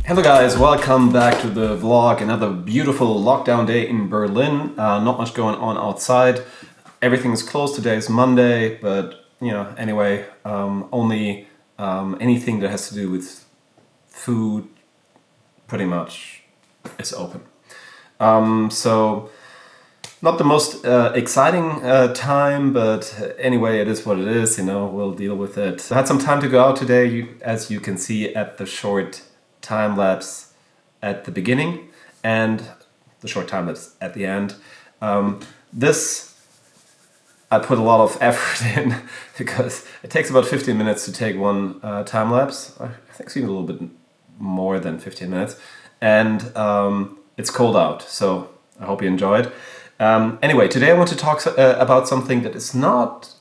Hello guys, welcome back to the vlog. Another beautiful lockdown day in Berlin. Not much going on outside. Everything is closed. Today is Monday, but anyway, only anything that has to do with food pretty much is open. So not the most exciting time, but anyway, it is what it is, we'll deal with it. I had some time to go out today, as you can see at the short time lapse at the beginning and the short time lapse at the end. This I put a lot of effort in because it takes about 15 minutes to take one time lapse. I think it's even a little bit more than 15 minutes, and it's cold out, so I hope you enjoyed. Anyway, today I want to talk about something that is not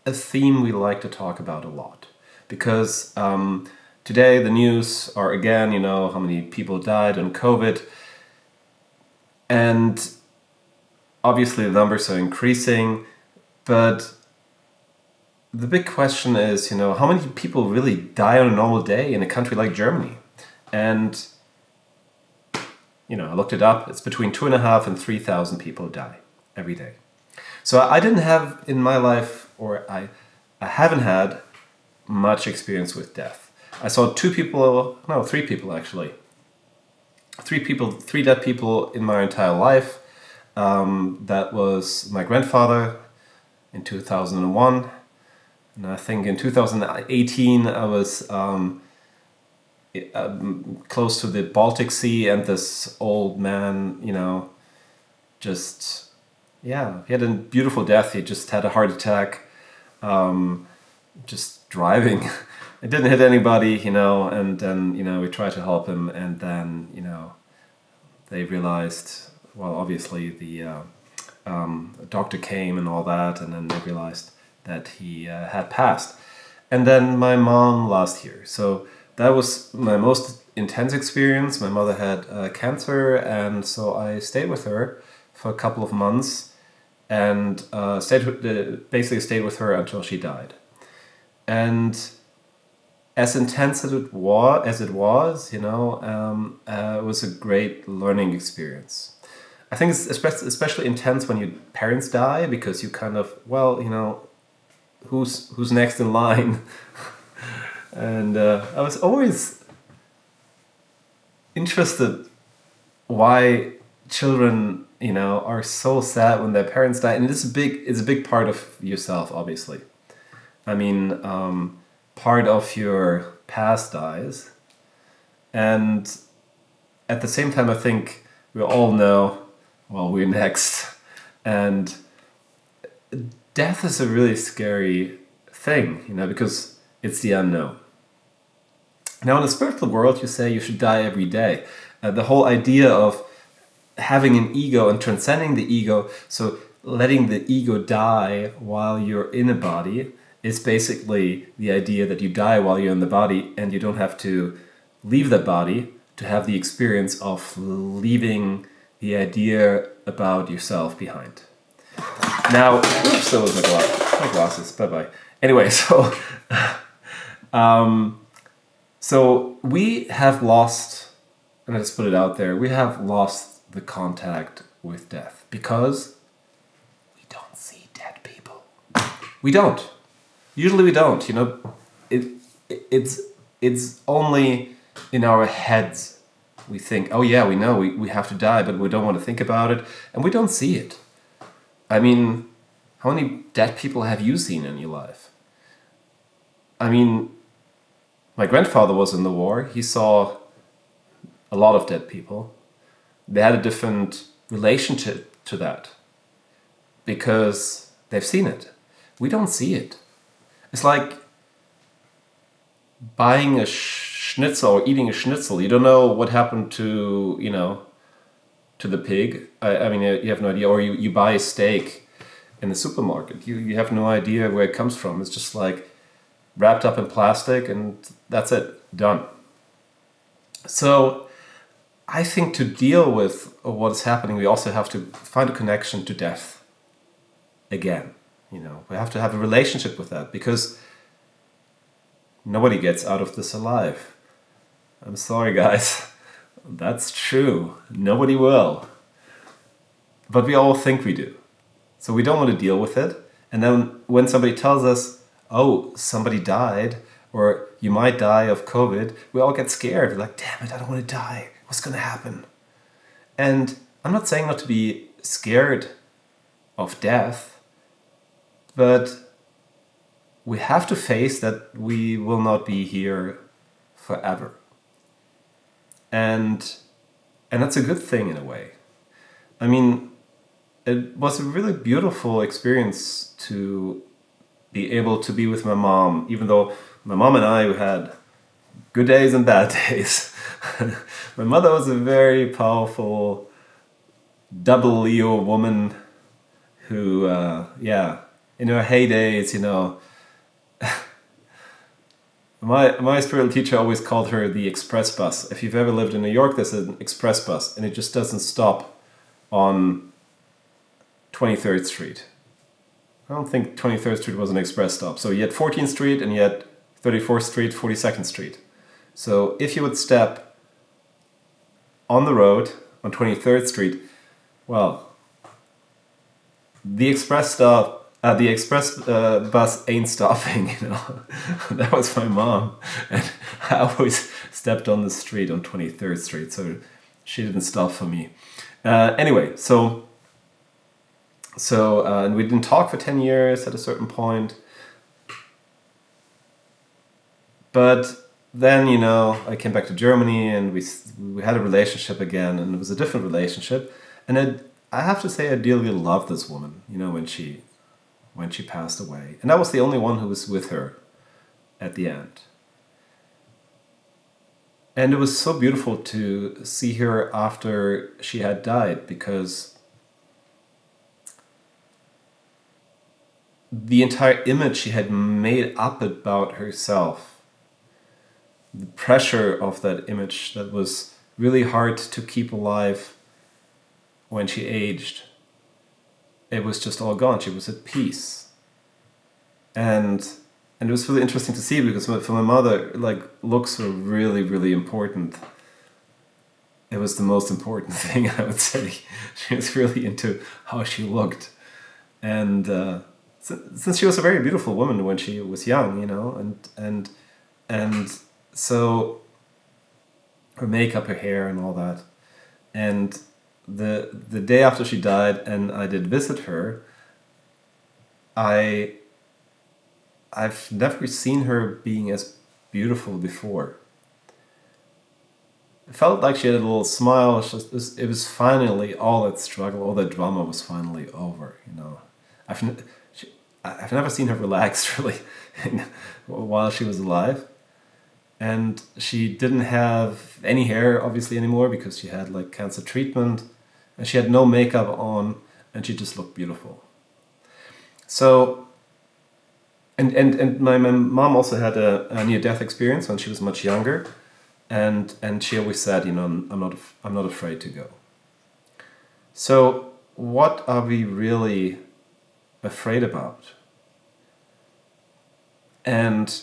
a theme we like to talk about a lot, because today the news are again, how many people died on COVID, and obviously the numbers are increasing, but the big question is, how many people really die on a normal day in a country like Germany? And I looked it up. It's between 2,500 and 3,000 people die every day. So I didn't have in my life, or I haven't had much experience with death. I saw three people actually. Three dead people in my entire life. That was my grandfather in 2001. And I think in 2018 I was close to the Baltic Sea, and this old man, he had a beautiful death. He just had a heart attack, just driving. It didn't hit anybody, and then, we tried to help him, and then, they realized, well, obviously the doctor came and all that, and then they realized that he had passed. And then my mom last year. So that was my most intense experience. My mother had cancer, and so I stayed with her for a couple of months, and basically stayed with her until she died. And as intense as it was, it was a great learning experience. I think it's especially intense when your parents die, because you kind of, who's next in line? And I was always interested why children, are so sad when their parents die, and it's a big part of yourself, obviously. I mean, part of your past dies, and at the same time, I think we all know, well, we're next, and death is a really scary thing, because it's the unknown. Now, in the spiritual world, you say you should die every day. The whole idea of having an ego and transcending the ego, so letting the ego die while you're in a body, is basically the idea that you die while you're in the body, and you don't have to leave the body to have the experience of leaving the idea about yourself behind. Now, oops, that was my glasses. Bye-bye. Anyway, so we have lost, and I just put it out there, we have lost the contact with death because we don't see dead people. We don't. Usually we don't. It's only in our heads we think, oh yeah, we know we have to die, but we don't want to think about it, and we don't see it. I mean, how many dead people have you seen in your life? I mean, my grandfather was in the war. He saw a lot of dead people. They had a different relationship to that because they've seen it. We don't see it. It's like buying a schnitzel or eating a schnitzel. You don't know what happened to, to the pig. I mean, you have no idea. Or you buy a steak in the supermarket. You have no idea where it comes from. It's just like wrapped up in plastic, and that's it. Done. So I think to deal with what is happening, we also have to find a connection to death again. We have to have a relationship with that, because nobody gets out of this alive. I'm sorry, guys. That's true. Nobody will. But we all think we do. So we don't want to deal with it. And then when somebody tells us, oh, somebody died, or you might die of COVID, we all get scared. We're like, damn it, I don't want to die. What's going to happen? And I'm not saying not to be scared of death, but we have to face that we will not be here forever. And that's a good thing in a way. I mean, it was a really beautiful experience to be able to be with my mom, even though my mom and I had good days and bad days. My mother was a very powerful double Leo woman who, in her heydays, my spiritual teacher always called her the express bus. If you've ever lived in New York, there's an express bus, and it just doesn't stop on 23rd Street. I don't think 23rd Street was an express stop. So you had 14th Street and you had 34th Street, 42nd Street. So if you would step on the road on 23rd Street, well, the express bus ain't stopping, That was my mom. And I always stepped on the street on 23rd Street, so she didn't stop for me. Anyway, and we didn't talk for 10 years at a certain point. But then, I came back to Germany and we had a relationship again, and it was a different relationship. And I have to say I dearly loved this woman, when she passed away. And I was the only one who was with her at the end. And it was so beautiful to see her after she had died, because the entire image she had made up about herself, the pressure of that image that was really hard to keep alive when she aged, it was just all gone. She was at peace. And it was really interesting to see, because for my mother, looks were really, really important. It was the most important thing, I would say. She was really into how she looked. And since she was a very beautiful woman when she was young, and so her makeup, her hair, and all that. And the day after she died, and I did visit her, I've never seen her being as beautiful before. It felt like she had a little smile. It was finally, all that struggle, all that drama was finally over. I've never seen her relaxed really while she was alive. And she didn't have any hair obviously anymore, because she had cancer treatment, and she had no makeup on, and she just looked beautiful. So, and my mom also had a near-death experience when she was much younger, and she always said, I'm not afraid to go. So, what are we really afraid about? And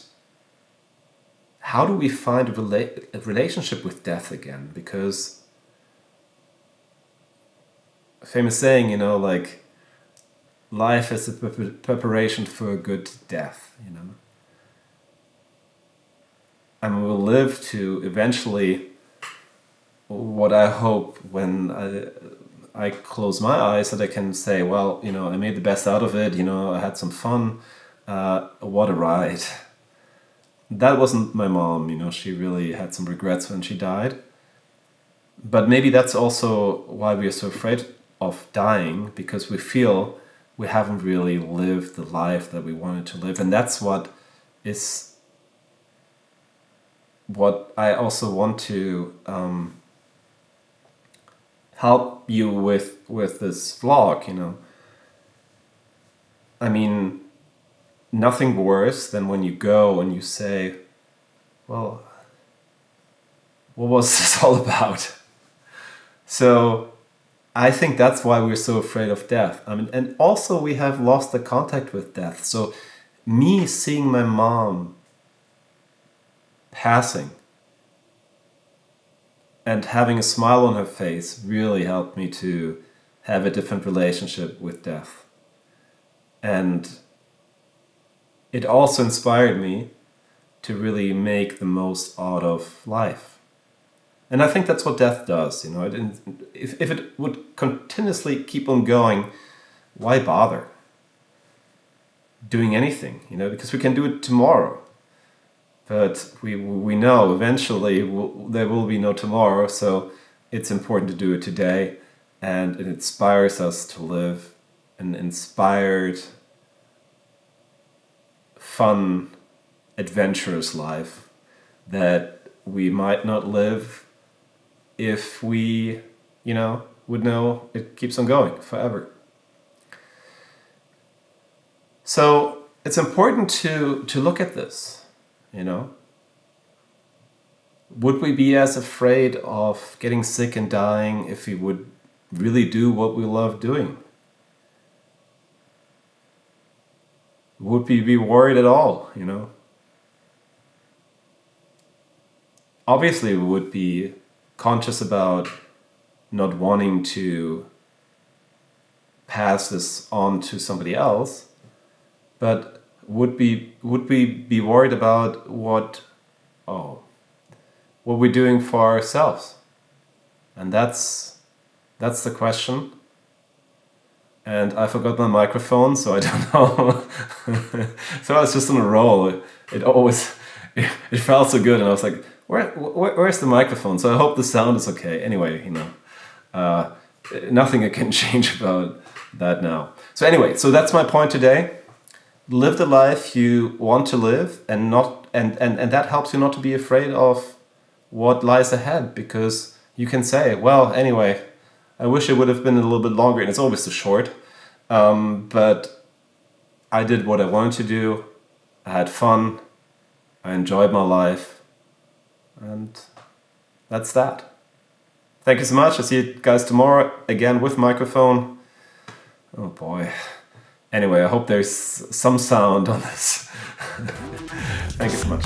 how do we find a relationship with death again? Because a famous saying, life is a preparation for a good death, And we'll live to eventually, what I hope when I close my eyes, that I can say, well, I made the best out of it, I had some fun, what a ride. That wasn't my mom, she really had some regrets when she died. But maybe that's also why we are so afraid of dying, because we feel we haven't really lived the life that we wanted to live. And that's what I also want to help you with this vlog, I mean, nothing worse than when you go and you say, well, what was this all about? So I think that's why we're so afraid of death. I mean, and also we have lost the contact with death. So me seeing my mom passing And having a smile on her face really helped me to have a different relationship with death. And it also inspired me to really make the most out of life. And I think that's what death does, you know. If it would continuously keep on going, why bother doing anything, you know, because we can do it tomorrow. But we know eventually there will be no tomorrow, so it's important to do it today, and it inspires us to live an inspired, fun, adventurous life that we might not live if we, you know, would know it keeps on going forever. So it's important to look at this, you know. Would we be as afraid of getting sick and dying if we would really do what we love doing? Would we be worried at all, you know? Obviously, we would be conscious about not wanting to pass this on to somebody else, but would we be worried about what we're doing for ourselves? And that's the question. And I forgot my microphone, so I don't know. So I was just on a roll. It felt so good, and I was like, where's the microphone? So I hope the sound is okay. Anyway, you know, nothing I can change about that now. So anyway, so that's my point today. Live the life you want to live, and that helps you not to be afraid of what lies ahead, because you can say, well, anyway, I wish it would have been a little bit longer, and it's always too short. But I did what I wanted to do. I had fun. I enjoyed my life. And that's that. Thank you so much. I'll see you guys tomorrow again with microphone. Oh boy. Anyway, I hope there's some sound on this. Thank you so much.